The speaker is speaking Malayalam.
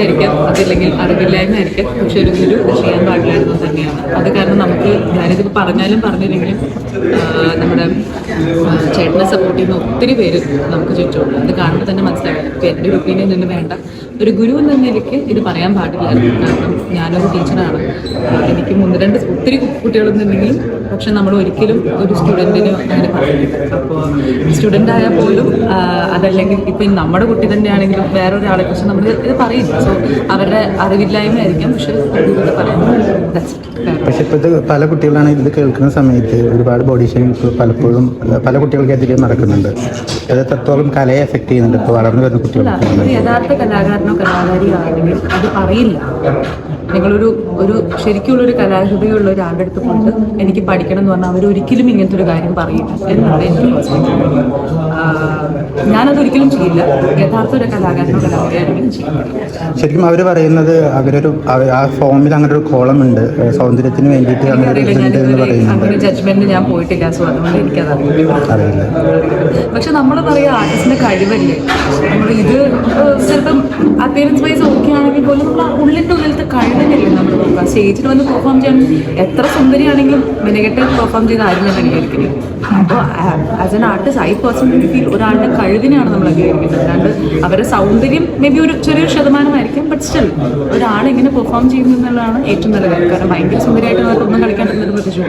ആയിരിക്കാം, അതില്ലെങ്കിൽ അറിവില്ലായ്മ ആയിരിക്കാം. പക്ഷെ ഒരു ഗുരു ചെയ്യാൻ പാടില്ലായിരുന്നു തന്നെയാണ്. അത് കാരണം നമുക്ക് ഞാനിതിപ്പോൾ പറഞ്ഞാലും പറഞ്ഞില്ലെങ്കിലും നമ്മുടെ ചേട്ടനെ സപ്പോർട്ട് ചെയ്യുന്ന ഒത്തിരി പേര് നമുക്ക് ചുറ്റുമുണ്ട്. അത് കാണുമ്പോൾ തന്നെ മനസ്സിലാക്കാം. ഇപ്പം എൻ്റെ ഒരു ഒപ്പീനിയൻ തന്നെ വേണ്ട, ഒരു ഗുരു എന്ന നിലയ്ക്ക് ഇത് പറയാൻ പാടില്ലായിരുന്നു. കാരണം ഞാനൊരു ടീച്ചറാണ്, എനിക്ക് 1-2 ഒത്തിരി കുട്ടികളെന്നുണ്ടെങ്കിലും പക്ഷെ നമ്മൾ ഒരിക്കലും ഒരു സ്റ്റുഡൻറ്റിന് അങ്ങനെ പറയുന്നില്ല. അപ്പോൾ സ്റ്റുഡൻ്റ് ആയാൽ പോലും അതല്ലെങ്കിൽ ഇപ്പം നമ്മുടെ കുട്ടി തന്നെയാണെങ്കിലും വേറൊരാളെ കുറിച്ച് നമ്മൾ ഇത് പറയില്ല. സോ അവരുടെ അറിവില്ലായ്മ ആയിരിക്കാം, പക്ഷെ ഇത് പറയുന്നത്. പക്ഷെ ഇപ്പോഴത്തെ പല കുട്ടികളാണ് ഇത് കേൾക്കുന്ന സമയത്ത് ഒരുപാട് ബോഡി ഷേമിംഗ് പലപ്പോഴും പല കുട്ടികൾക്കെതിരെ നടക്കുന്നുണ്ട്. അത് എത്രത്തോളം കലയെ എഫക്ട് ചെയ്യുന്നുണ്ട് ഇപ്പോൾ വളർന്നു വരുന്ന കുട്ടികൾ? യഥാർത്ഥ കലാകാരനോ കലാകാരിയോ ആണെങ്കിൽ അത് പറയില്ല. നിങ്ങളൊരു ശരിക്കുള്ളൊരു കലാഹൃദയുള്ള ഒരാളുടെ അടുത്ത് കൊണ്ട് എനിക്ക് പഠിക്കണം എന്ന് പറഞ്ഞാൽ അവരൊരിക്കലും ഇങ്ങനത്തെ ഒരു കാര്യം പറയില്ല എന്നാണ് എനിക്ക് മനസ്സിലാക്കുന്നത്. ഞാനതൊരിക്കലും ചെയ്യില്ല. യഥാർത്ഥ ഒരു കലാകാരനോ കലാകാരിയാണെങ്കിലും ചെയ്യില്ല. ശരിക്കും അവർ പറയുന്നത് ആ ഫോമിൽ അങ്ങനെ ഒരു കോളം ഉണ്ട്, സൗന്ദര്യത്തിന് വേണ്ടിയിട്ട് അങ്ങനെ ജഡ്ജ്മെന്റ് ഞാൻ പോയിട്ടില്ല. സോ അതുകൊണ്ട് എനിക്കതറിയില്ല. പക്ഷെ നമ്മൾ പറയാ ആർട്ടിസ്റ്റിന്റെ കഴിവല്ലേ. നമ്മൾ ഇത് ചിലപ്പം അപ്പിയറൻസ് വൈസ് ഓക്കെ ആണെങ്കിൽ പോലും നമ്മൾ ഉള്ളിൻ്റെ ഉള്ളിലത്തെ കഴിവിനല്ലേ നമ്മൾ നോക്കുക. സ്റ്റേജിൽ വന്ന് പെർഫോം ചെയ്യാൻ എത്ര സുന്ദരിയാണെങ്കിലും മെനകെട്ട് പെർഫോം ചെയ്ത് ആരും തന്നെ അംഗീകരിക്കില്ല. അപ്പോൾ as an artist I personally feel ഒരാളുടെ കഴിവിനെയാണ് നമ്മൾ അംഗീകരിക്കുന്നത്. അല്ലാണ്ട് അവരുടെ സൗന്ദര്യം മേ ബി ഒരു ചെറിയൊരു ശതമാനമായിരിക്കും, ബട്ട് സ്റ്റിൽ ഒരാളെങ്ങനെ പെർഫോം ചെയ്യുന്നു എന്നുള്ളതാണ് ഏറ്റവും നല്ല കാര്യം. കാരണം ഭയങ്കര സുന്ദരിയായിട്ട് നമുക്കൊന്നും കളിക്കാൻ പറ്റുന്നത് പ്രത്യേകിച്ച്